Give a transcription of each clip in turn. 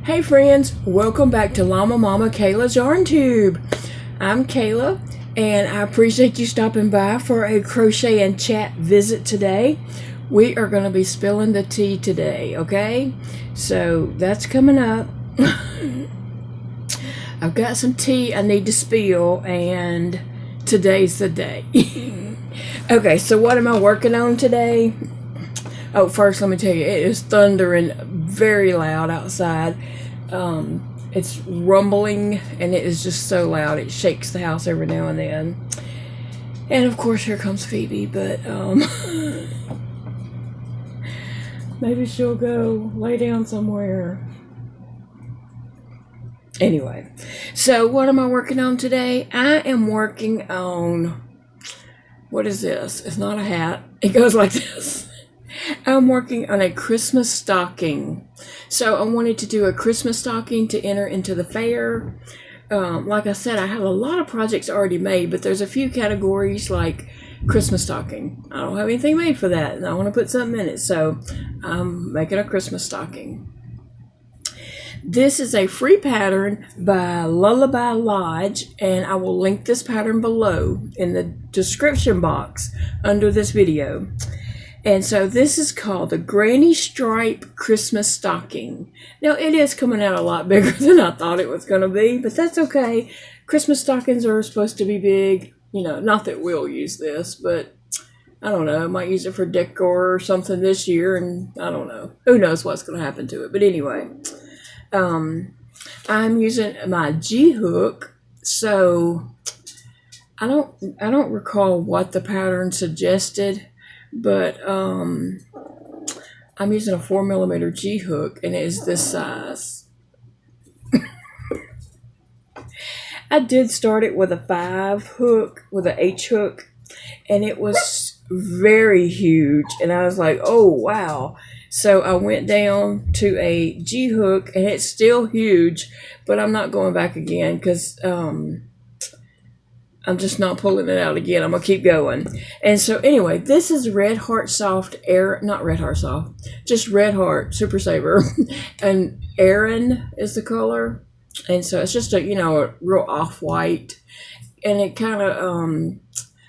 Hey friends, welcome back to Llama Mama Kayla's Yarn Tube. I'm Kayla and I appreciate you stopping by for a crochet and chat visit today. We are going to be spilling the tea today, okay? So that's coming up. I've got some tea I need to spill and today's the day. Okay, so what am I working on today? Oh, first let me tell you, it is thundering very loud outside. It's rumbling and it is just so loud it shakes the house every now and then. And of course here comes Phoebe, but maybe she'll go lay down somewhere. Anyway, so what am I working on today? I am working on, what is this? It's not a hat. It goes like this. I'm working on a Christmas stocking. So I wanted to do a Christmas stocking to enter into the fair. Like I said, I have a lot of projects already made, but there's a few categories like Christmas stocking. I don't have anything made for that, and I want to put something in it, so I'm making a Christmas stocking. This is a free pattern by Lullaby Lodge, and I will link this pattern below in the description box under this video. And so this is called the Granny Stripe Christmas Stocking. Now it is coming out a lot bigger than I thought it was going to be, but that's okay. Christmas stockings are supposed to be big. You know, not that we'll use this, but I don't know. I might use it for decor or something this year, and I don't know. Who knows what's going to happen to it. But anyway, I'm using my G-hook, so I don't recall what the pattern suggested. But I'm using a 4mm G-hook, and it is this size. I did start it with a 5 hook, with an H hook, and it was very huge. And I was like, oh, wow. So I went down to a G-hook, and it's still huge, but I'm not going back again because I'm just not pulling it out again. I'm going to keep going. And so anyway, this is Red Heart Soft Air, not Red Heart Soft, just Red Heart Super Saver. And Aaron is the color. And so it's just a, you know, a real off-white. And it kind of,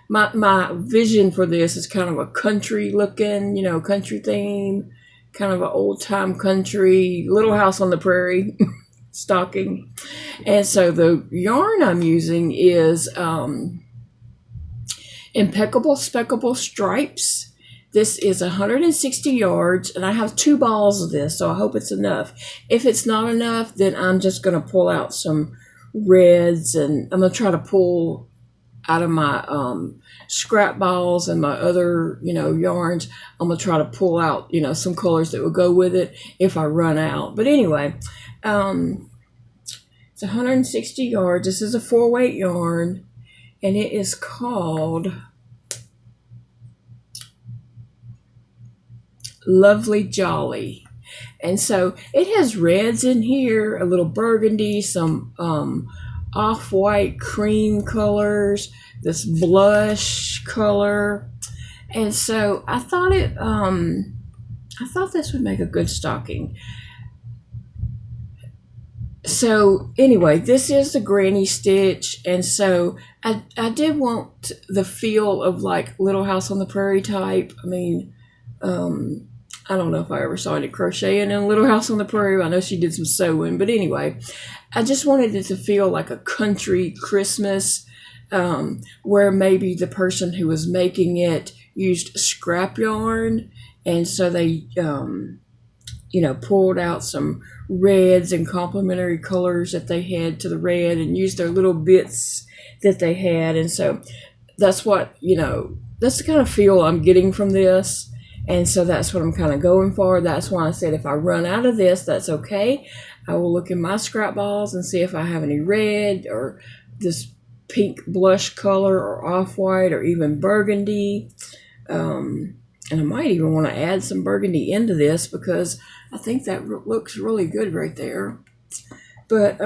my vision for this is kind of a country looking, you know, country theme. Kind of an old-time country, Little House on the Prairie stocking. And so the yarn I'm using is Impeccable Speckable Stripes. This is 160 yards, and I have 2 balls of this, so I hope it's enough. If it's not enough, then I'm just going to pull out some reds, and I'm going to try to pull out of my scrap balls and my other, you know, yarns. I'm going to try to pull out, you know, some colors that will go with it if I run out. But anyway, it's 160 yards. This is a 4-weight yarn, and it is called Lovely Jolly. And so it has reds in here, a little burgundy, some off-white cream colors, this blush color. And so I thought this would make a good stocking. So anyway, this is the granny stitch, and so I did want the feel of like Little House on the Prairie type. I mean, I don't know if I ever saw any crocheting in Little House on the Prairie. I know she did some sewing, but anyway, I just wanted it to feel like a country Christmas, where maybe the person who was making it used scrap yarn, and so they you know, pulled out some reds and complementary colors that they had to the red and used their little bits that they had. And so that's what, you know, that's the kind of feel I'm getting from this. And so that's what I'm kind of going for. That's why I said if I run out of this, that's okay. I will look in my scrap balls and see if I have any red or this pink blush color or off-white or even burgundy. And I might even want to add some burgundy into this because I think that looks really good right there. But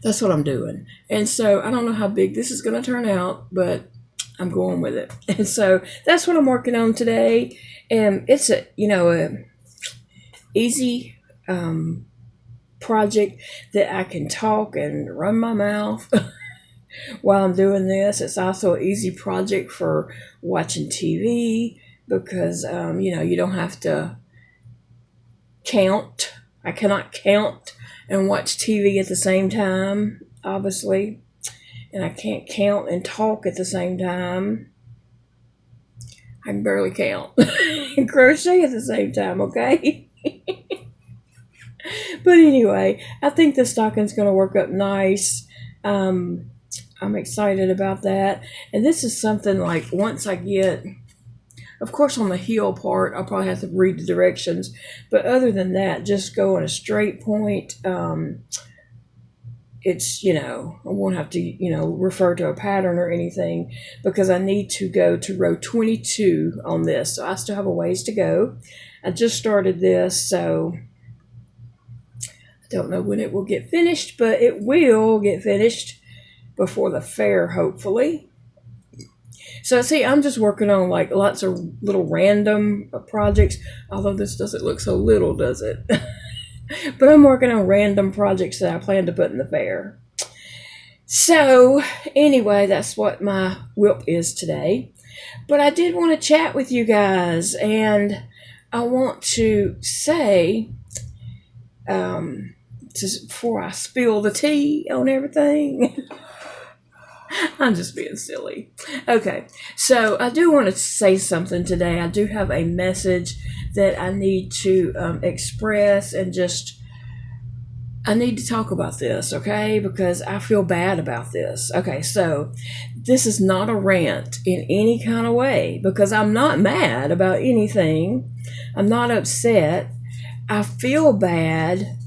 that's what I'm doing. And so I don't know how big this is going to turn out, but I'm going with it. And so that's what I'm working on today. And it's a, you know, a easy project that I can talk and run my mouth while I'm doing this. It's also an easy project for watching TV because, you don't have to count. I cannot count and watch TV at the same time, obviously. And I can't count and talk at the same time. I can barely count and crochet at the same time, okay? But anyway, I think the stocking's going to work up nice. I'm excited about that. And this is something like once I get, of course, on the heel part, I'll probably have to read the directions. But other than that, just go on a straight point. It's, I won't have to, refer to a pattern or anything because I need to go to row 22 on this. So I still have a ways to go. I just started this, so I don't know when it will get finished, but it will get finished before the fair, hopefully. So see, I'm just working on like lots of little random projects, although this doesn't look so little, does it? But I'm working on random projects that I plan to put in the fair. So anyway, that's what my WIP is today. But I did want to chat with you guys, and I want to say, before I spill the tea on everything, I'm just being silly. Okay, so I do want to say something today. I do have a message that I need to express, and I need to talk about this, okay? Because I feel bad about this. Okay, so this is not a rant in any kind of way because I'm not mad about anything. I'm not upset. I feel bad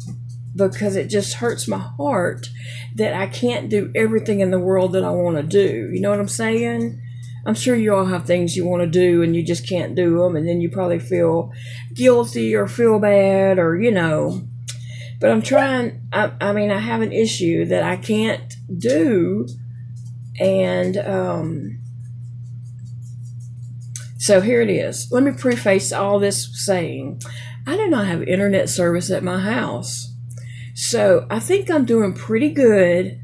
because it just hurts my heart that I can't do everything in the world that I want to do. You know what I'm saying? I'm sure you all have things you want to do and you just can't do them, and then you probably feel guilty or feel bad or, But I'm trying, I have an issue that I can't do, and so here it is. Let me preface all this saying, I do not have internet service at my house. So I think I'm doing pretty good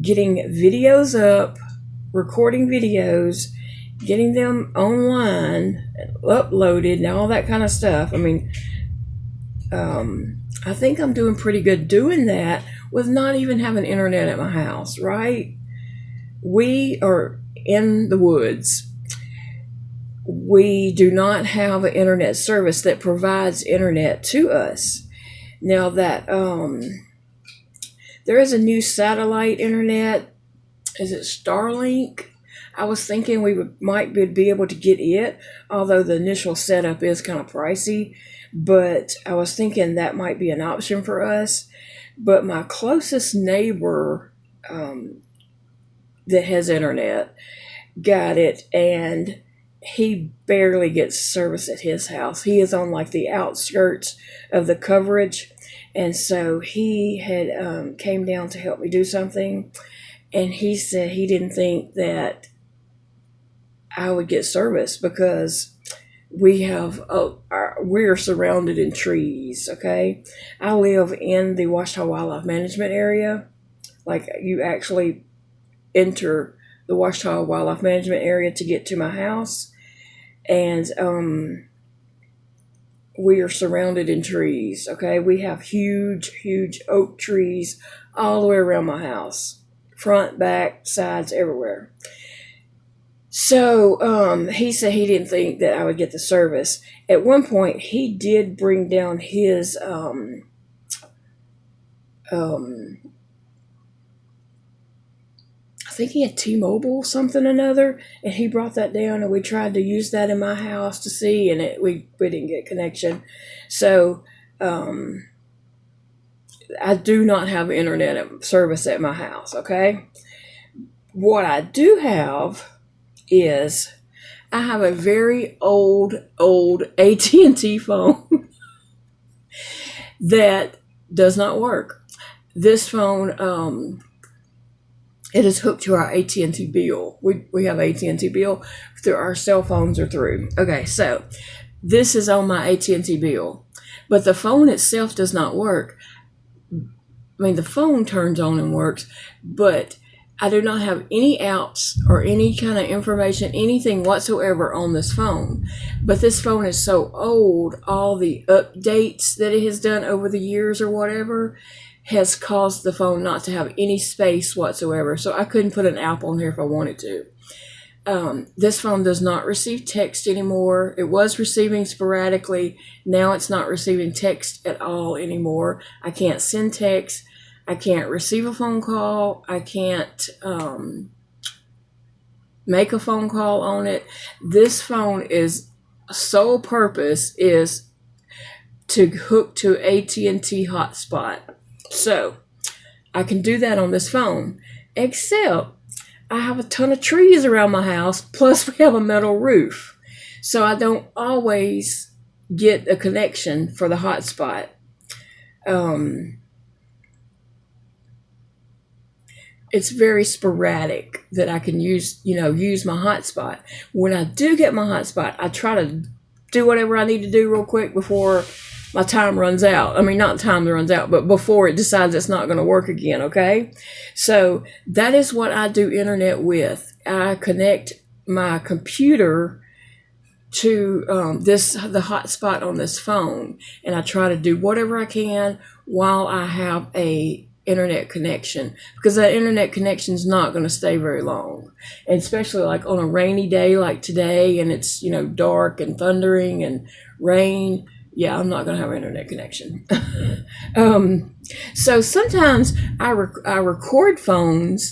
getting videos up, recording videos, getting them online, uploaded, and all that kind of stuff. I think I'm doing pretty good doing that with not even having internet at my house, right? We are in the woods. We do not have an internet service that provides internet to us. Now that there is a new satellite internet, is it Starlink? I was thinking we might be able to get it, although the initial setup is kind of pricey. But I was thinking that might be an option for us. But my closest neighbor that has internet got it, and he barely gets service at his house. He is on like the outskirts of the coverage. And so he had came down to help me do something. And he said he didn't think that I would get service because we're surrounded in trees, okay? I live in the Whatcha Wildlife Management area. Like, you actually enter the Whatcha Wildlife Management area to get to my house. And we are surrounded in trees, okay? We have huge, huge oak trees all the way around my house. Front, back, sides, everywhere. So he said he didn't think that I would get the service. At one point, he did bring down his I think he had T-Mobile something or another, and he brought that down, and we tried to use that in my house to see, and we didn't get connection. So I do not have internet service at my house, okay? What I do have is I have a very old AT&T phone that does not work. This phone, it is hooked to our AT&T bill. We have AT&T bill through our cell phones or through. Okay, so this is on my AT&T bill. but the phone itself does not work. I mean, the phone turns on and works, but I do not have any apps or any kind of information, anything whatsoever on this phone. But this phone is so old, all the updates that it has done over the years or whatever has caused the phone not to have any space whatsoever. So I couldn't put an app on here if I wanted to. This phone does not receive text anymore. It was receiving sporadically. Now it's not receiving text at all anymore. I can't send text. I can't receive a phone call. I can't make a phone call on it. This phone is sole purpose is to hook to AT&T hotspot. So I can do that on this phone, except I have a ton of trees around my house, plus we have a metal roof. So I don't always get a connection for the hotspot. It's very sporadic that I can use my hotspot. When I do get my hotspot, I try to do whatever I need to do real quick before my time runs out. I mean, not time that runs out, but before it decides it's not going to work again, okay? So that is what I do internet with. I connect my computer to the hotspot on this phone, and I try to do whatever I can while I have a internet connection, because that internet connection is not going to stay very long, and especially like on a rainy day like today, and it's dark and thundering and rain. Yeah, I'm not going to have an internet connection. So sometimes I record videos,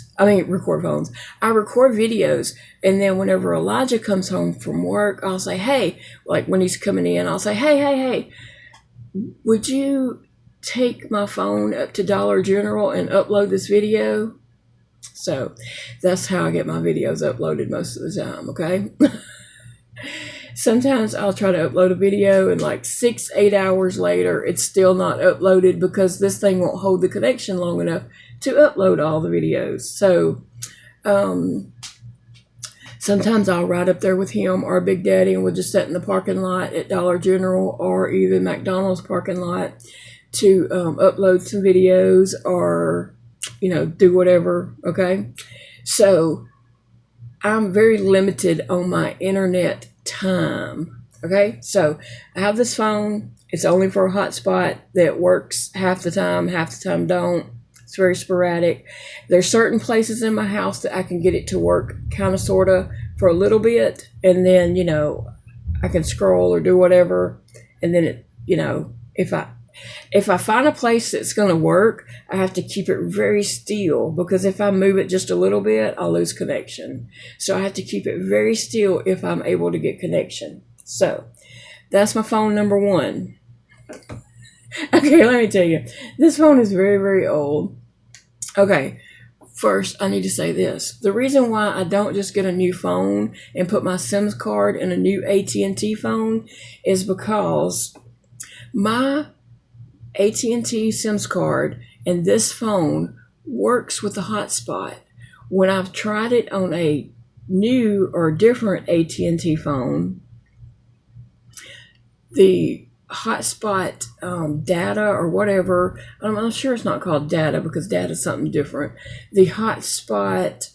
and then whenever Elijah comes home from work, I'll say, hey, like when he's coming in, I'll say, hey, would you take my phone up to Dollar General and upload this video? So that's how I get my videos uploaded most of the time, okay? Sometimes I'll try to upload a video, and like 6-8 hours later, it's still not uploaded because this thing won't hold the connection long enough to upload all the videos. So sometimes I'll ride up there with him or Big Daddy, and we'll just sit in the parking lot at Dollar General or even McDonald's parking lot to upload some videos or, do whatever, okay? So I'm very limited on my internet time, okay? So I have this phone. It's only for a hotspot that works half the time don't. It's very sporadic. There's certain places in my house that I can get it to work kind of, sort of, for a little bit, and then, I can scroll or do whatever, and then it, if I find a place that's going to work, I have to keep it very still, because if I move it just a little bit, I'll lose connection. So I have to keep it very still if I'm able to get connection. So that's my phone number one. Okay, let me tell you. This phone is very, very old. Okay, first I need to say this. The reason why I don't just get a new phone and put my SIM card in a new AT&T phone is because my AT&T SIM card and this phone works with the hotspot. When I've tried it on a new or different AT&T phone, the hotspot data or whatever, I'm sure it's not called data because data is something different. The hotspot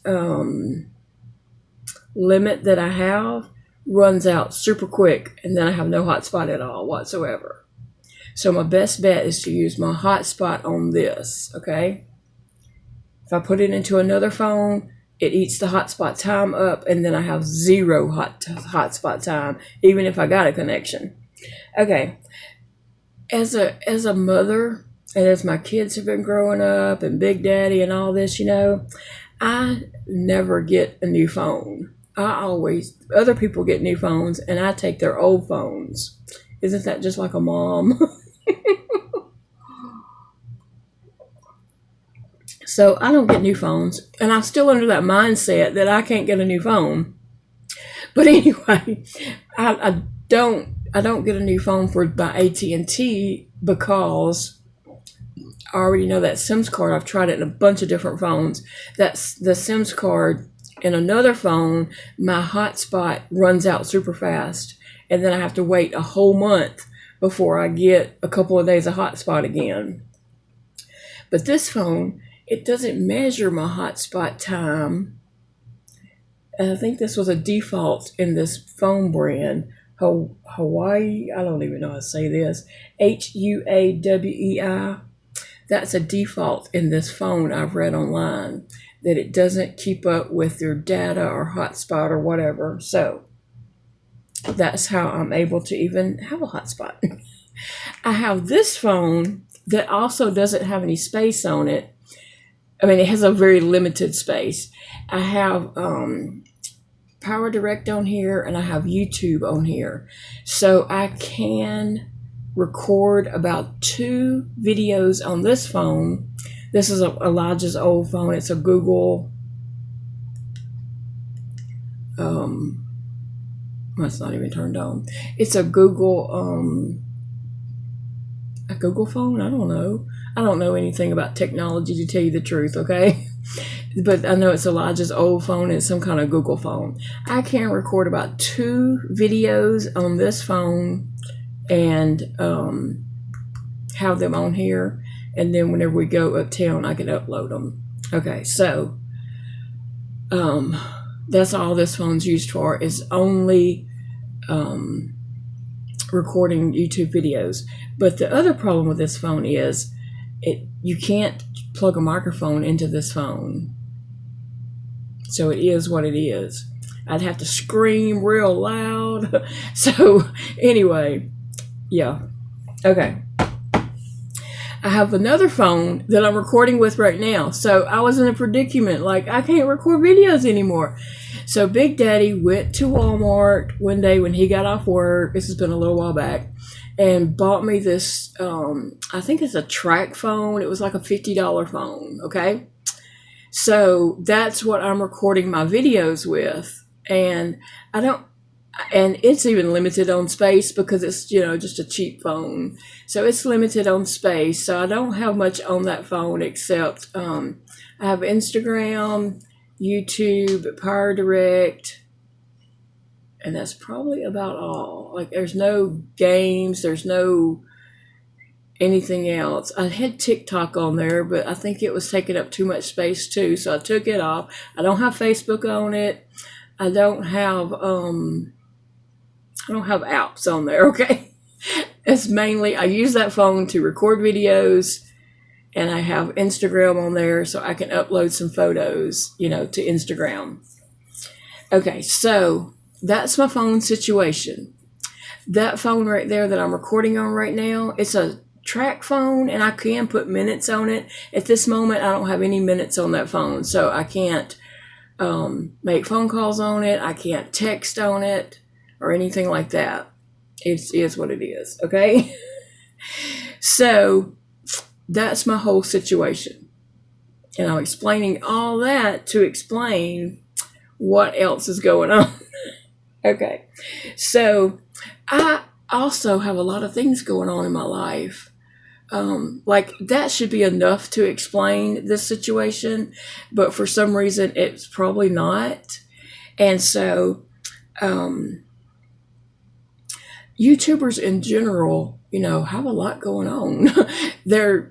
limit that I have runs out super quick, and then I have no hotspot at all whatsoever. So my best bet is to use my hotspot on this, okay? If I put it into another phone, it eats the hotspot time up, and then I have zero hotspot time, even if I got a connection. Okay, as a mother, and as my kids have been growing up, and Big Daddy and all this, I never get a new phone. Other people get new phones, and I take their old phones. Isn't that just like a mom? So I don't get new phones, and I'm still under that mindset that I can't get a new phone. But anyway, I don't get a new phone for my AT&T because I already know that SIM card. I've tried it in a bunch of different phones. That's the SIM card in another phone. My hotspot runs out super fast, and then I have to wait a whole month before I get a couple of days of hotspot again. But this phone, it doesn't measure my hotspot time. And I think this was a default in this phone brand, Hawaii. I don't even know how to say this. HUAWEI. That's a default in this phone I've read online, that it doesn't keep up with your data or hotspot or whatever. So that's how I'm able to even have a hotspot. I have this phone that also doesn't have any space on it. I mean, it has a very limited space. I have Power Direct on here, and I have YouTube on here. So I can record about 2 videos on this phone. This is Elijah's old phone. It's a Google, it's not even turned on. It's a Google phone? I don't know. I don't know anything about technology, to tell you the truth, okay? But I know it's Elijah's old phone. It's some kind of Google phone. I can record about 2 videos on this phone and have them on here. And then whenever we go uptown, I can upload them. Okay, so that's all this phone's used for, is only recording YouTube videos. But the other problem with this phone is you can't plug a microphone into this phone. So it is what it is. I'd have to scream real loud. So anyway, yeah. Okay. I have another phone that I'm recording with right now. So I was in a predicament, like I can't record videos anymore. So Big Daddy went to Walmart one day when he got off work. This has been a little while back. And bought me this, I think it's a track phone. It was like a $50 phone, okay? So that's what I'm recording my videos with. And it's even limited on space because it's, just a cheap phone. So it's limited on space. So I don't have much on that phone except I have Instagram, YouTube, Power Direct, and that's probably about all. Like, there's no games, there's no anything else. I had TikTok on there, but I think it was taking up too much space too, so I took it off. I don't have Facebook on it. I don't have apps on there, okay? It's mainly, I use that phone to record videos, and I have Instagram on there so I can upload some photos, to Instagram. Okay, so that's my phone situation. That phone right there that I'm recording on right now, it's a track phone, and I can put minutes on it. At this moment, I don't have any minutes on that phone, so I can't make phone calls on it. I can't text on it or anything like that. It is what it is, okay? So that's my whole situation. And I'm explaining all that to explain what else is going on. Okay, so I also have a lot of things going on in my life. Like that should be enough to explain this situation, but for some reason it's probably not. And so YouTubers in general, have a lot going on. They're,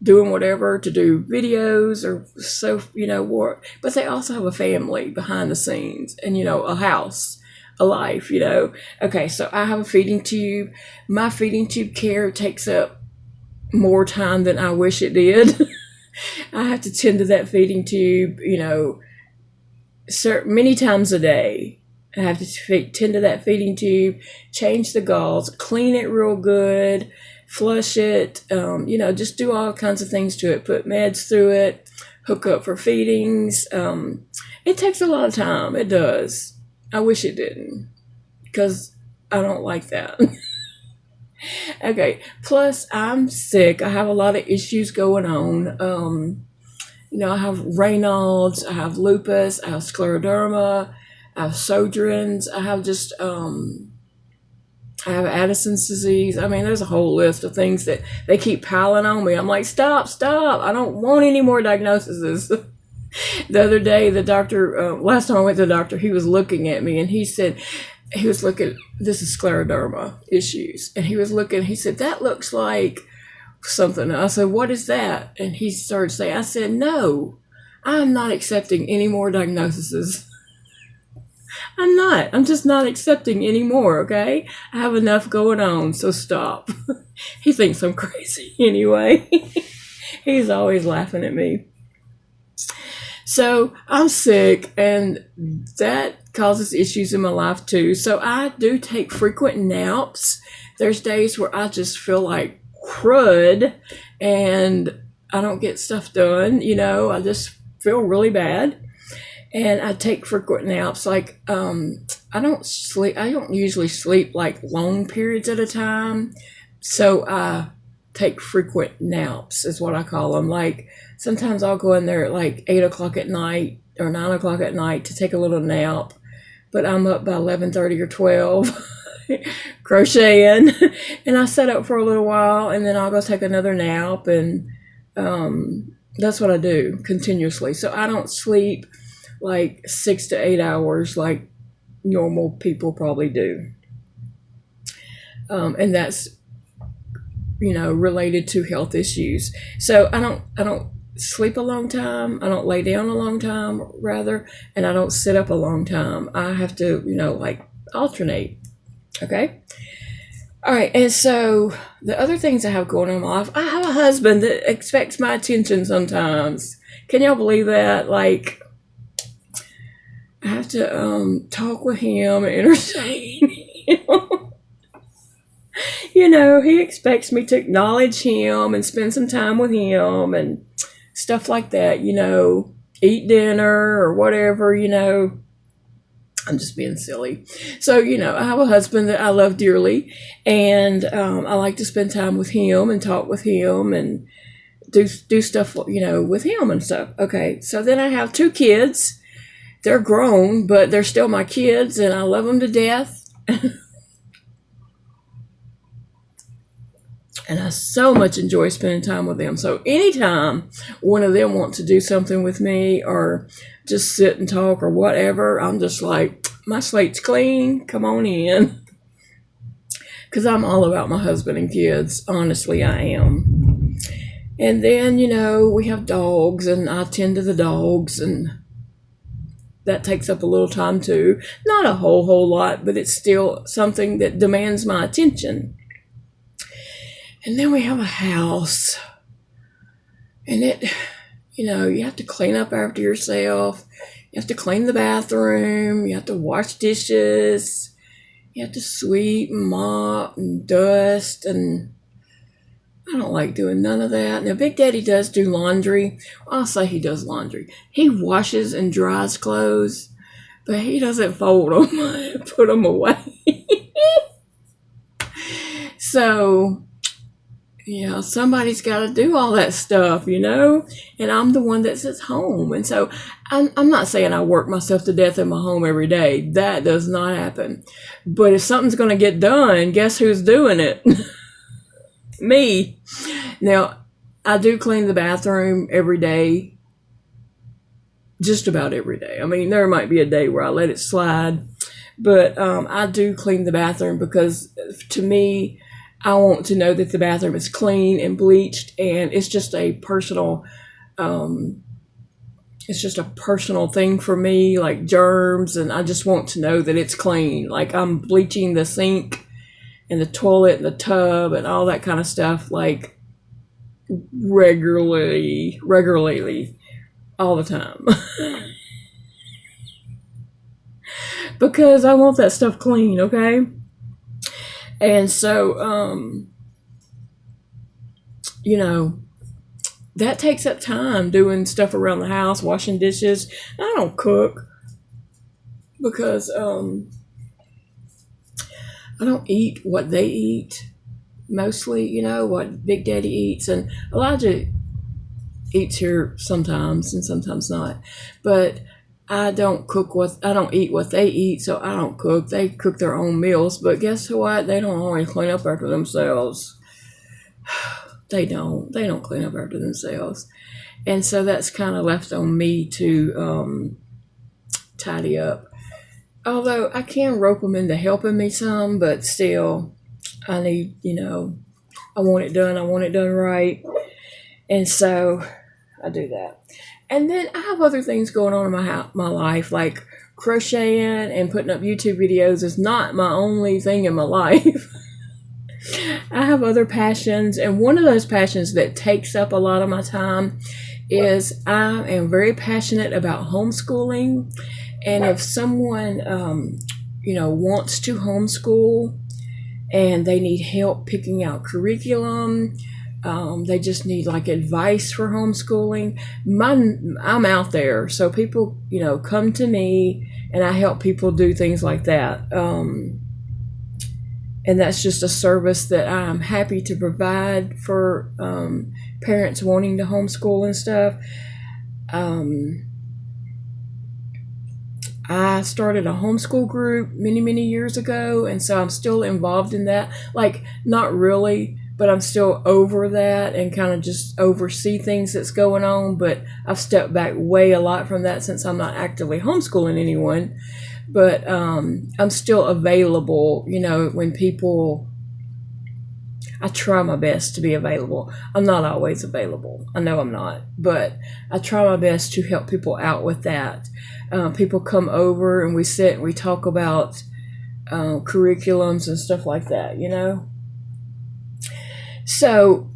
doing whatever to do videos or so, work, but they also have a family behind the scenes and, a house, a life, Okay, so I have a feeding tube. My feeding tube care takes up more time than I wish it did. I have to tend to that feeding tube, many times a day. I have to tend to that feeding tube, change the gauze, clean it real good, flush it, just do all kinds of things to it, put meds through it, hook up for feedings. It takes a lot of time. It does. I wish it didn't, because I don't like that. Okay. Plus, I'm sick. I have a lot of issues going on. I have Raynaud's, I have lupus, I have scleroderma, I have Sjogren's, I have just, I have Addison's disease. I mean, there's a whole list of things that they keep piling on me. I'm like, stop. I don't want any more diagnoses. The other day, the doctor, last time I went to the doctor, he was looking at me and he said, he was looking, this is scleroderma issues, and he said, that looks like something. I said, what is that? And he started saying, I said, no, I'm not accepting any more diagnoses. I'm just not accepting anymore, okay? I have enough going on, so stop. He thinks I'm crazy anyway. He's always laughing at me. So I'm sick, and that causes issues in my life too. So I do take frequent naps. There's days where I just feel like crud and I don't get stuff done. I just feel really bad. And I take frequent naps. Like, I don't usually sleep like long periods at a time. So I take frequent naps is what I call them. Like, sometimes I'll go in there at like 8 o'clock at night or 9 o'clock at night to take a little nap. But I'm up by 11:30 or 12 crocheting. And I set up for a little while, and then I'll go take another nap. And that's what I do continuously. So I don't sleep like 6 to 8 hours like normal people probably do. And that's, related to health issues. So I don't sleep a long time. I don't lay down a long time, rather, and I don't sit up a long time. I have to, like alternate. Okay. All right. And so the other things I have going on in my life, I have a husband that expects my attention sometimes. Can y'all believe that? Like, I have to talk with him and entertain him. He expects me to acknowledge him and spend some time with him and stuff like that, eat dinner or whatever, I'm just being silly. So, I have a husband that I love dearly, and I like to spend time with him and talk with him and do stuff, with him and stuff. Okay, so then I have 2 kids. They're grown, but they're still my kids, and I love them to death. And I so much enjoy spending time with them. So anytime one of them wants to do something with me or just sit and talk or whatever, I'm just like, my slate's clean. Come on in. Because I'm all about my husband and kids. Honestly, I am. And then, we have dogs, and I tend to the dogs, and that takes up a little time too. Not a whole lot, but it's still something that demands my attention. And then we have a house, and you have to clean up after yourself. You have to clean the bathroom. You have to wash dishes. You have to sweep and mop and dust, and I don't like doing none of that. Now, Big Daddy does do laundry. I'll say he does laundry. He washes and dries clothes, but he doesn't fold them and put them away. So, somebody's got to do all that stuff, and I'm the one that sits home. And so I'm not saying I work myself to death in my home every day. That does not happen. But if something's going to get done, guess who's doing it? Me. Now, I do clean the bathroom every day. Just about every day. I mean, there might be a day where I let it slide. But I do clean the bathroom because, to me, I want to know that the bathroom is clean and bleached, and it's just a personal, thing for me, like germs, and I just want to know that it's clean. Like, I'm bleaching the sink and the toilet and the tub and all that kind of stuff, like regularly, all the time. Because I want that stuff clean, okay? And so, that takes up time doing stuff around the house, washing dishes. I don't cook because I don't eat what they eat. Mostly, what Big Daddy eats. And Elijah eats here sometimes and sometimes not. But I don't eat what they eat, so I don't cook. They cook their own meals, but guess what? They don't always clean up after themselves. They don't clean up after themselves. And so that's kind of left on me to tidy up. Although I can rope them into helping me some, but still, I need, I want it done. I want it done right. And so I do that. And then I have other things going on in my life, like crocheting and putting up YouTube videos is not my only thing in my life. I have other passions, and one of those passions that takes up a lot of my time is I am very passionate about homeschooling. And if someone, wants to homeschool and they need help picking out curriculum, they just need like advice for homeschooling, I'm out there. So people, come to me and I help people do things like that. And that's just a service that I'm happy to provide for parents wanting to homeschool and stuff. I started a homeschool group many, many years ago, and so I'm still involved in that. Like, not really, but I'm still over that and kind of just oversee things that's going on. But I've stepped back way a lot from that since I'm not actively homeschooling anyone. But I'm still available, when people... I try my best to be available. I'm not always available. I know I'm not, but I try my best to help people out with that. People come over and we sit and we talk about curriculums and stuff like that, So,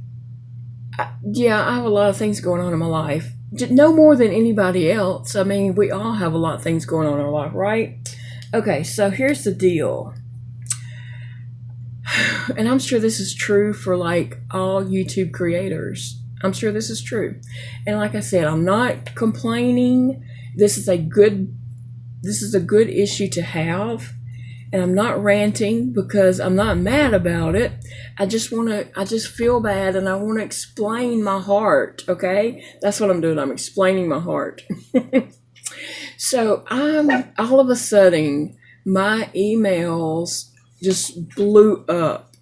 I have a lot of things going on in my life. No more than anybody else. I mean, we all have a lot of things going on in our life, right? Okay, so here's the deal. And I'm sure this is true for like all YouTube creators. I'm sure this is true. And like I said, I'm not complaining. This is a good issue to have. And I'm not ranting because I'm not mad about it. I just feel bad and I want to explain my heart, okay? That's what I'm doing. I'm explaining my heart. So all of a sudden, my emails just blew up.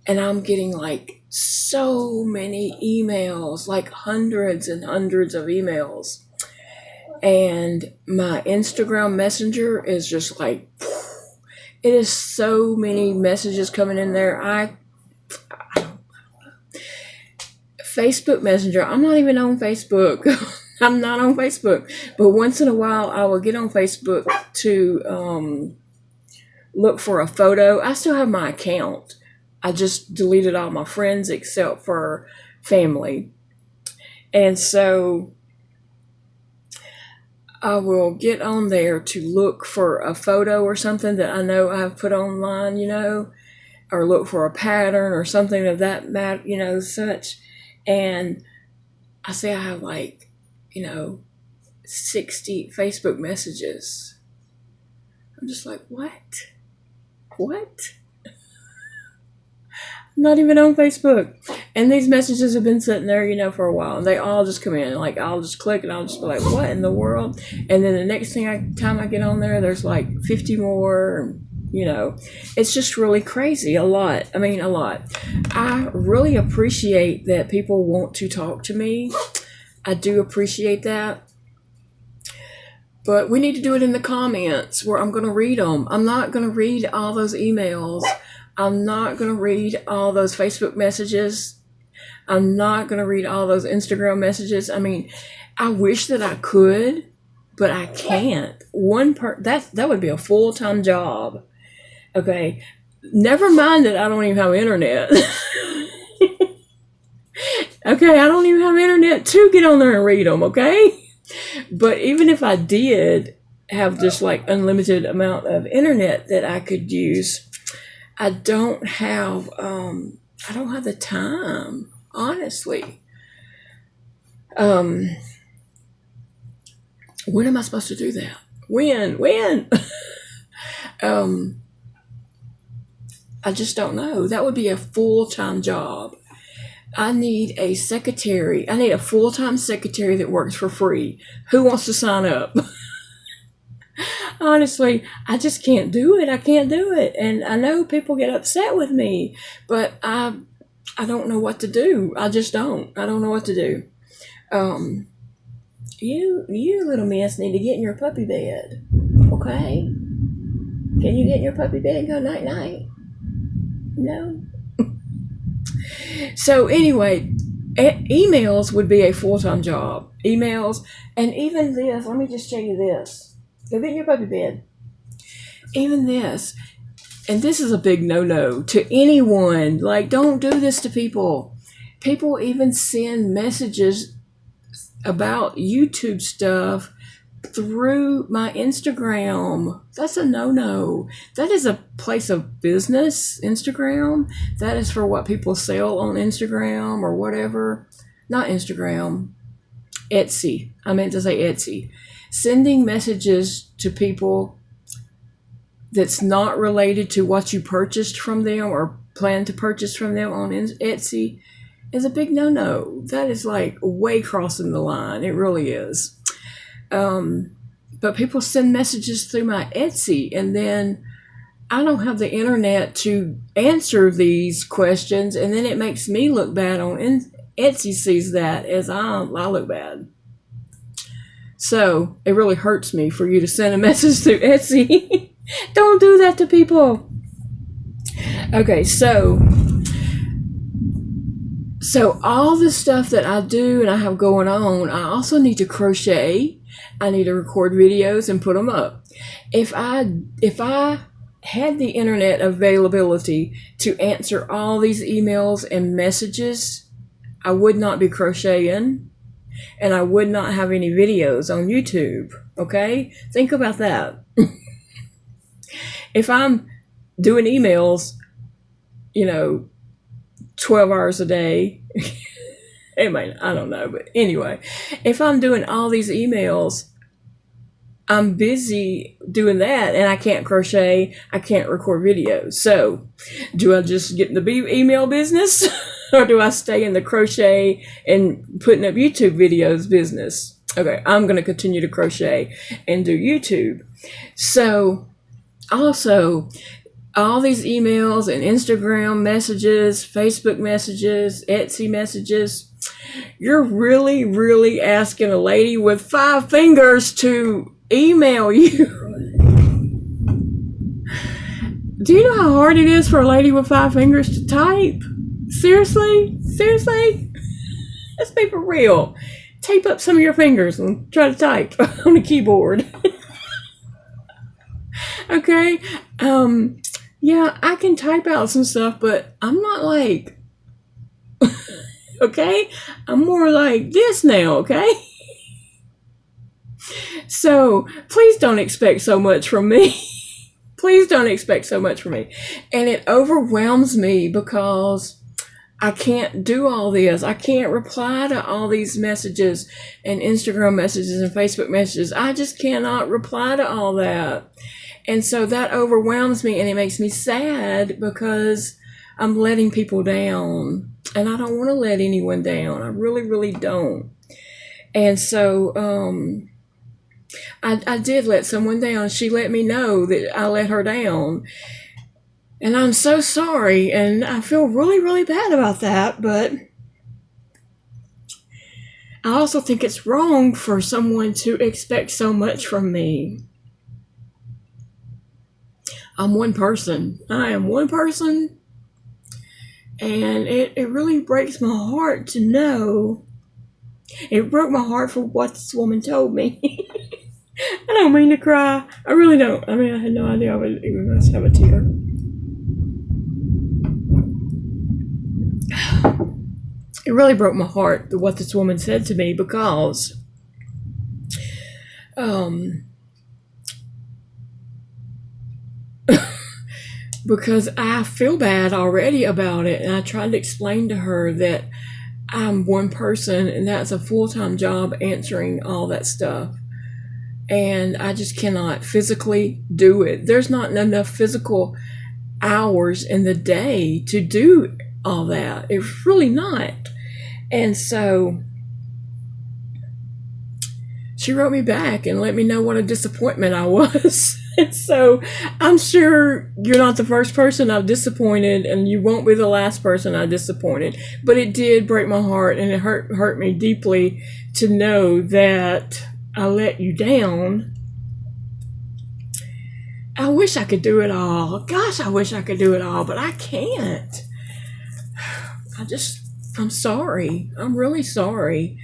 And I'm getting like so many emails, like hundreds and hundreds of emails. And my Instagram Messenger is just like, it is so many messages coming in there. Facebook Messenger, I'm not even on Facebook. I'm not on Facebook. But once in a while, I will get on Facebook to look for a photo. I still have my account. I just deleted all my friends except for family. And so I will get on there to look for a photo or something that I know I've put online, or look for a pattern or something of that matter, such. And I say I have like, 60 Facebook messages. I'm just like, what? I'm not even on Facebook. And these messages have been sitting there, for a while. And they all just come in. Like, I'll just click and I'll just be like, what in the world? And then the next time I get on there, there's like 50 more. It's just really crazy. A lot. I really appreciate that people want to talk to me. I do appreciate that. But we need to do it in the comments where I'm going to read them. I'm not going to read all those emails. I'm not going to read all those Facebook messages. I'm not going to read all those Instagram messages. I mean, I wish that I could, but I can't. That would be a full-time job. Okay. Never mind that I don't even have internet. Okay, I don't even have internet to get on there and read them, okay? But even if I did have just like unlimited amount of internet that I could use, I don't have the time, honestly. When am I supposed to do that? When? I just don't know. That would be a full-time job. I need a secretary. I need a full-time secretary that works for free. Who wants to sign up? Honestly, I just can't do it. I can't do it. And I know people get upset with me, but I don't know what to do. I just don't. I don't know what to do. You little miss need to get in your puppy bed. Okay? Can you get in your puppy bed and go night-night? No? So anyway, emails would be a full-time job. Emails, and even this, let me just show you this. Go get in your puppy bed. Even this, and this is a big no-no to anyone. Like, don't do this to people. People even send messages about YouTube stuff through my Instagram. That's a no-no. That is a place of business, Instagram. That is for what people sell on Instagram or whatever. Not Instagram. Etsy. I meant to say Etsy. Sending messages to people that's not related to what you purchased from them or plan to purchase from them on Etsy is a big no-no. That is like way crossing the line. It really is. But people send messages through my Etsy, and then I don't have the internet to answer these questions, and then it makes me look bad on Etsy sees that as I look bad. So it really hurts me for you to send a message through Etsy. Don't do that to people. Okay, so all the stuff that I do and I have going on, I also need to crochet. I need to record videos and put them up. If I had the internet availability to answer all these emails and messages, I would not be crocheting, and I would not have any videos on YouTube. Okay? Think about that. If I'm doing emails, 12 hours a day, I don't know, but anyway, if I'm doing all these emails, I'm busy doing that, and I can't crochet, I can't record videos. So, do I just get in the email business, or do I stay in the crochet and putting up YouTube videos business? Okay, I'm going to continue to crochet and do YouTube. So, also, all these emails and Instagram messages, Facebook messages, Etsy messages, you're really, really asking a lady with 5 fingers to email you. Do you know how hard it is for a lady with 5 fingers to type? Seriously? Let's be for real. Tape up some of your fingers and try to type on the keyboard. Okay? Yeah, I can type out some stuff, but I'm not like, okay? I'm more like this now, okay? So, please don't expect so much from me. Please don't expect so much from me. And it overwhelms me because I can't do all this. I can't reply to all these messages and Instagram messages and Facebook messages. I just cannot reply to all that. And so that overwhelms me, and it makes me sad because I'm letting people down. And I don't want to let anyone down. I really, really don't. And so I did let someone down. She let me know that I let her down. And I'm so sorry, and I feel really, really bad about that. But I also think it's wrong for someone to expect so much from me. I'm one person. I am one person. And it really breaks my heart to know. It broke my heart for what this woman told me. I don't mean to cry. I really don't. I mean, I had no idea I would even must have a tear. It really broke my heart what this woman said to me because because I feel bad already about it, and I tried to explain to her that I'm one person and that's a full-time job answering all that stuff, and I just cannot physically do it. There's not enough physical hours in the day to do all that. It's really not. And so she wrote me back and let me know what a disappointment I was. And so I'm sure you're not the first person I've disappointed, and you won't be the last person I disappointed. But it did break my heart, and it hurt me deeply to know that I let you down. I wish I could do it all. Gosh, I wish I could do it all, but I can't. I'm sorry. I'm really sorry.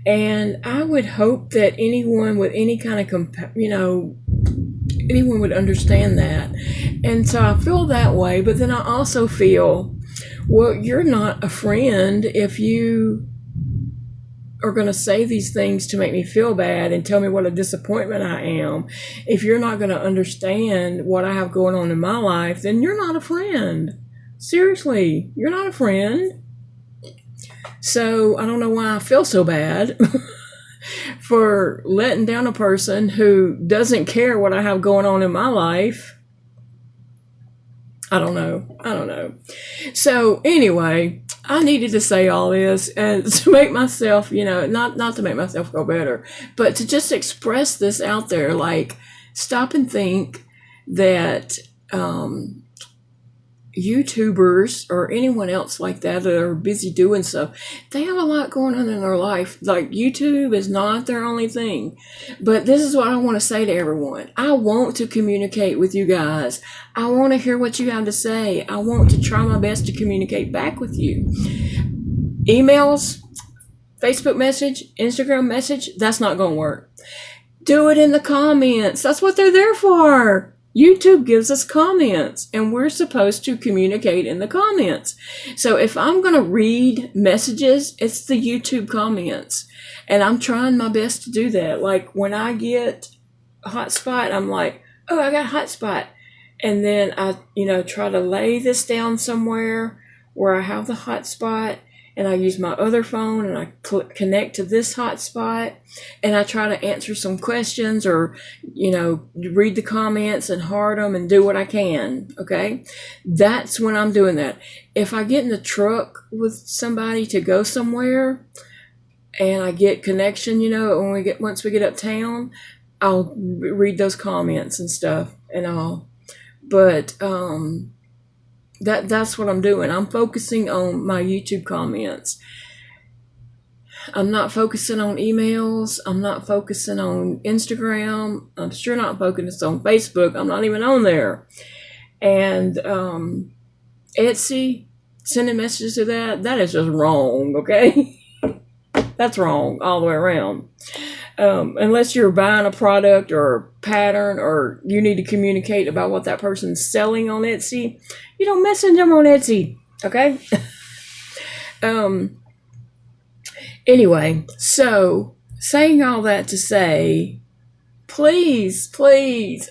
And I would hope that anyone with any kind of, anyone would understand that. And so I feel that way, but then I also feel, well, you're not a friend if you are going to say these things to make me feel bad and tell me what a disappointment I am. If you're not going to understand what I have going on in my life, then you're not a friend. Seriously, you're not a friend. So I don't know why I feel so bad for letting down a person who doesn't care what I have going on in my life. I don't know. So anyway, I needed to say all this and to make myself, not to make myself feel better, but to just express this out there. Like, stop and think that YouTubers or anyone else like that are busy doing stuff, they have a lot going on in their life. Like, YouTube is not their only thing. But this is what I want to say to everyone. I want to communicate with you guys. I want to hear what you have to say. I want to try my best to communicate back with you. Emails, Facebook message, Instagram message, that's not going to work. Do it in the comments. That's what they're there for. YouTube gives us comments, and we're supposed to communicate in the comments. So if I'm going to read messages, it's the YouTube comments. And I'm trying my best to do that. Like, when I get a hot spot, I'm like, oh, I got a hot spot. And then I, try to lay this down somewhere where I have the hot spot. And I use my other phone and I connect to this hotspot, and I try to answer some questions or, read the comments and heart them and do what I can. Okay. That's when I'm doing that. If I get in the truck with somebody to go somewhere and I get connection, once we get uptown, I'll read those comments and stuff and all. But, that's what I'm doing. I'm focusing on my YouTube comments. I'm not focusing on emails. I'm not focusing on Instagram. I'm sure not focusing on Facebook. I'm not even on there. And Etsy, sending messages to that is just wrong, okay? That's wrong all the way around. Unless you're buying a product or a pattern or you need to communicate about what that person's selling on Etsy, you don't message them on Etsy, okay? Anyway, so saying all that to say, please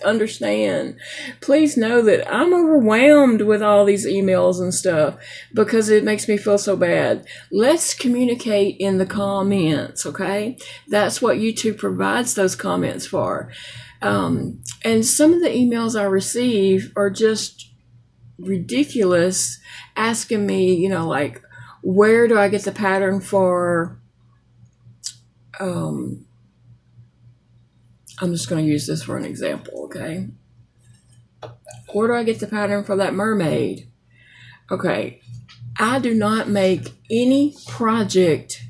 understand. Please know that I'm overwhelmed with all these emails and stuff because it makes me feel so bad. Let's communicate in the comments, okay? That's what YouTube provides those comments for. And some of the emails I receive are just ridiculous, asking me, like, where do I get the pattern for, I'm just going to use this for an example, okay? Where do I get the pattern for that mermaid? Okay, I do not make any project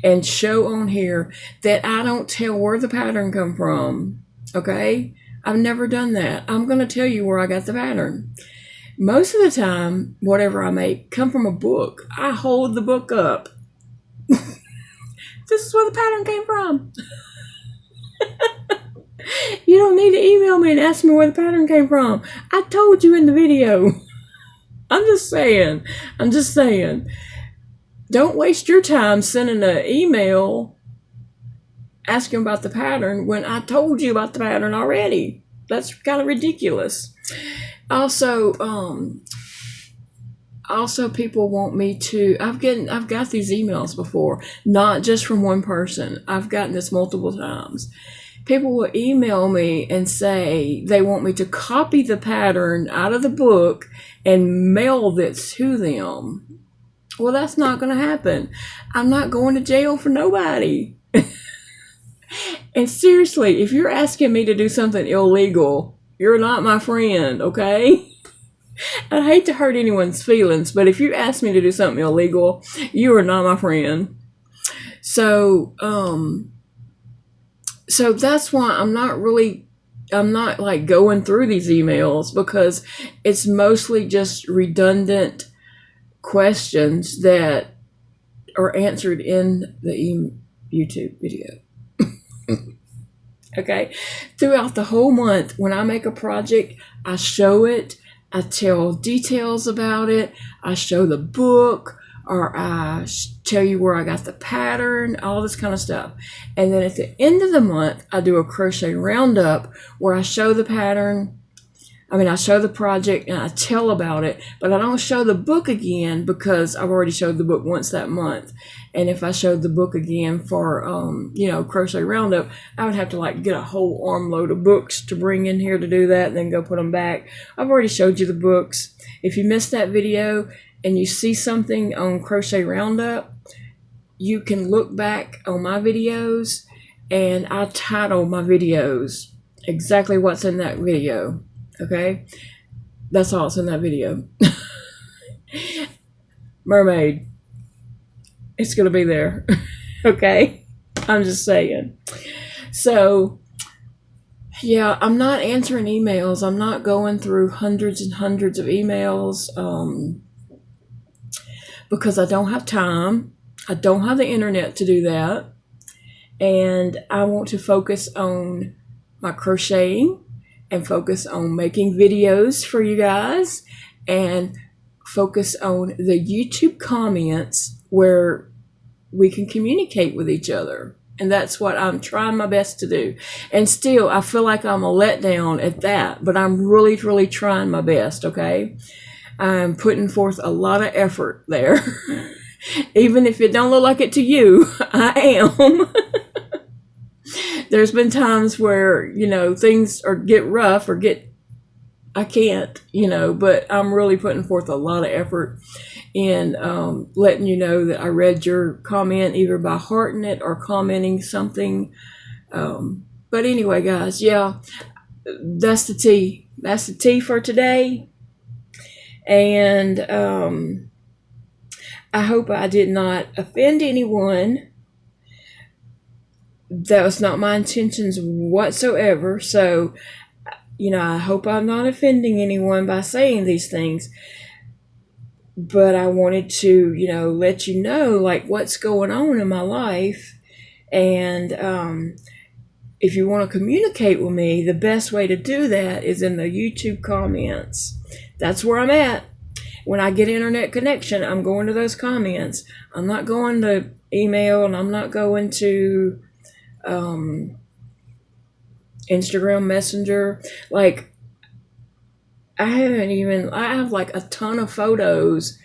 and show on here that I don't tell where the pattern come from, okay? I've never done that. I'm going to tell you where I got the pattern. Most of the time, whatever I make come from a book. I hold the book up. This is where the pattern came from. You don't need to email me and ask me where the pattern came from. I told you in the video. I'm just saying. Don't waste your time sending an email asking about the pattern when I told you about the pattern already. That's kind of ridiculous. Also, people want me to, I've got these emails before, not just from one person. I've gotten this multiple times. People will email me and say they want me to copy the pattern out of the book and mail it to them. Well, that's not going to happen. I'm not going to jail for nobody. And seriously, if you're asking me to do something illegal, you're not my friend, okay? I hate to hurt anyone's feelings, but if you ask me to do something illegal, you are not my friend. So that's why I'm not really I'm not like going through these emails because it's mostly just redundant questions that are answered in the YouTube video. Okay, throughout the whole month, when I make a project, I show it, I tell details about it, I show the book, or I tell you where I got the pattern, all this kind of stuff. And then at the end of the month, I do a crochet roundup where I show the pattern. I show the project and I tell about it, but I don't show the book again because I've already showed the book once that month. And if I showed the book again for, Crochet Roundup, I would have to like get a whole armload of books to bring in here to do that and then go put them back. I've already showed you the books. If you missed that video and you see something on Crochet Roundup, you can look back on my videos and I title my videos exactly what's in that video. Okay, that's all it's in that video. Mermaid, it's gonna be there. Okay, I'm just saying. So yeah, I'm not answering emails. I'm not going through hundreds and hundreds of emails because I don't have time. I don't have the internet to do that, and I want to focus on my crocheting and focus on making videos for you guys and focus on the YouTube comments where we can communicate with each other. And that's what I'm trying my best to do. And still, I feel like I'm a letdown at that, but I'm really, really trying my best, okay? I'm putting forth a lot of effort there. Even if it don't look like it to you, I am. There's been times where, things get rough or I can't, but I'm really putting forth a lot of effort in letting you know that I read your comment either by hearting it or commenting something. But anyway, guys, yeah, that's the tea. That's the tea for today. And I hope I did not offend anyone. That was not my intentions whatsoever. So, I hope I'm not offending anyone by saying these things. But I wanted to, let you know, like, what's going on in my life. And if you want to communicate with me, the best way to do that is in the YouTube comments. That's where I'm at. When I get internet connection, I'm going to those comments. I'm not going to email, and I'm not going to Instagram Messenger. Like, I have like a ton of photos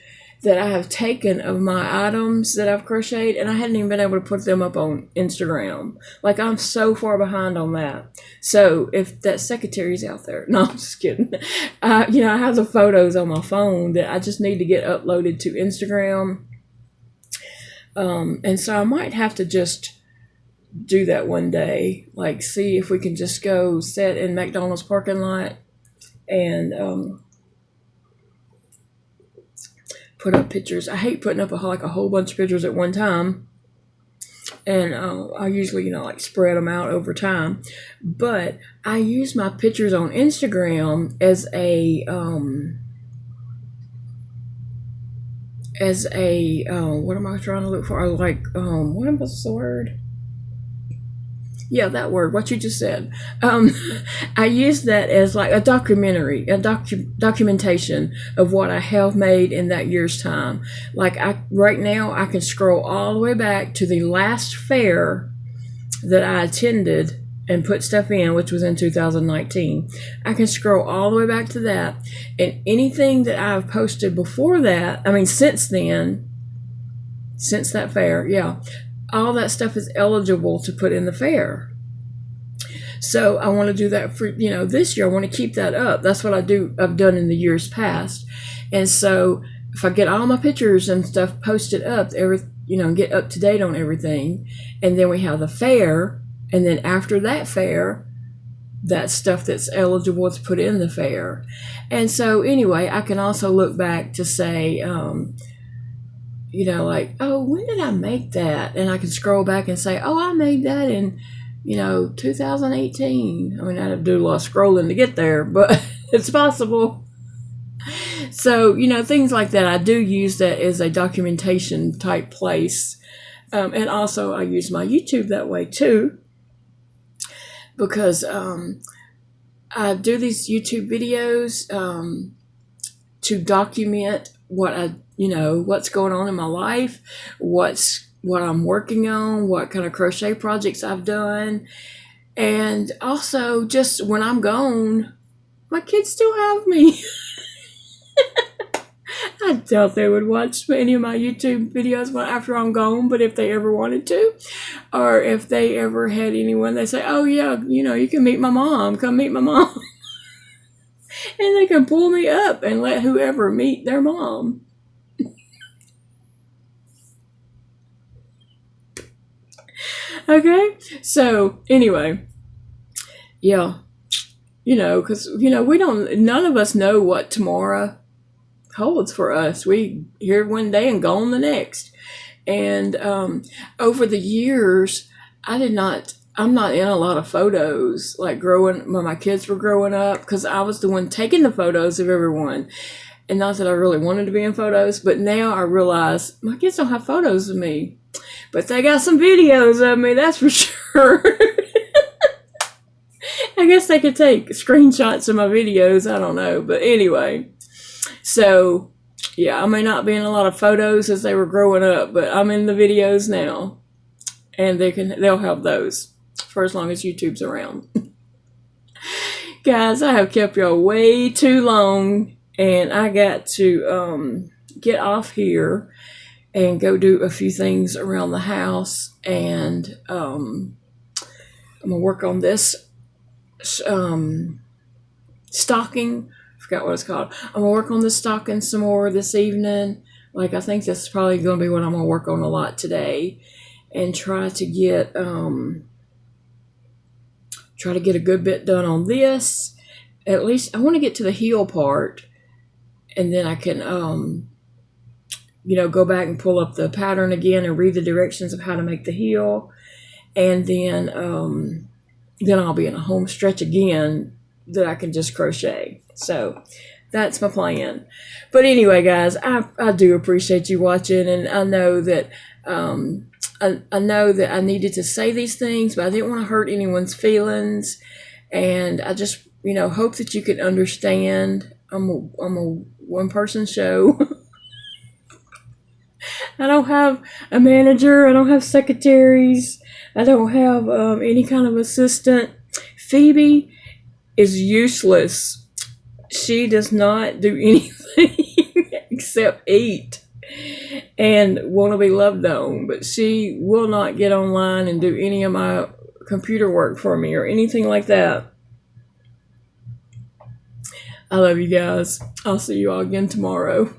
that I have taken of my items that I've crocheted, and I hadn't even been able to put them up on Instagram. Like, I'm so far behind on that. So if that secretary's out there, no, I'm just kidding. I have the photos on my phone that I just need to get uploaded to Instagram. And so I might have to just do that one day, like see if we can just go sit in McDonald's parking lot and put up pictures. I hate putting up a whole bunch of pictures at one time, and I usually spread them out over time. But I use my pictures on Instagram as a what am I trying to look for? What was the word? Yeah, that word, what you just said. I use that as like a documentary, documentation of what I have made in that year's time. Like right now, I can scroll all the way back to the last fair that I attended and put stuff in, which was in 2019. I can scroll all the way back to that. And anything that I've posted before that, since then, since that fair, yeah, all that stuff is eligible to put in the fair. So I want to do that for, this year. I want to keep that up. That's what I've done in the years past. And so if I get all my pictures and stuff posted up, get up to date on everything. And then we have the fair. And then after that fair, that stuff that's eligible to put in the fair. And so anyway, I can also look back to say, when did I make that? And I can scroll back and say, I made that in 2018. I mean, I had to do a lot of scrolling to get there, but it's possible. So, things like that. I do use that as a documentation type place. And also, I use my YouTube that way too, because I do these YouTube videos to document what's going on in my life, what I'm working on, what kind of crochet projects I've done. And also, just when I'm gone, my kids still have me. I doubt they would watch any of my YouTube videos after I'm gone, but if they ever wanted to, or if they ever had anyone, they say, oh yeah, you can meet my mom, come meet my mom. And they can pull me up and let whoever meet their mom. Okay, so anyway, yeah, because, none of us know what tomorrow holds for us. We here one day and gone the next. And over the years, I'm not in a lot of photos, like when my kids were growing up, because I was the one taking the photos of everyone. And not that I really wanted to be in photos, but now I realize my kids don't have photos of me. But they got some videos of me, that's for sure. I guess they could take screenshots of my videos, I don't know. But anyway, so yeah, I may not be in a lot of photos as they were growing up, but I'm in the videos now. And they'll have those for as long as YouTube's around. Guys, I have kept y'all way too long, and I got to get off here and go do a few things around the house. And I'm gonna work on this stocking. I forgot what it's called. I'm gonna work on the stocking some more this evening. Like, I think that's probably gonna be what I'm gonna work on a lot today, and try to get a good bit done on this. At least I want to get to the heel part, and then I can go back and pull up the pattern again and read the directions of how to make the heel. And then I'll be in a home stretch again that I can just crochet. So that's my plan. But anyway, guys, I do appreciate you watching, and I know that I know that I needed to say these things, but I didn't want to hurt anyone's feelings. And I just, hope that you can understand. I'm a one-person show. I don't have a manager. I don't have secretaries. I don't have any kind of assistant. Phoebe is useless. She does not do anything except eat and want to be loved on. But she will not get online and do any of my computer work for me or anything like that. I love you guys. I'll see you all again tomorrow.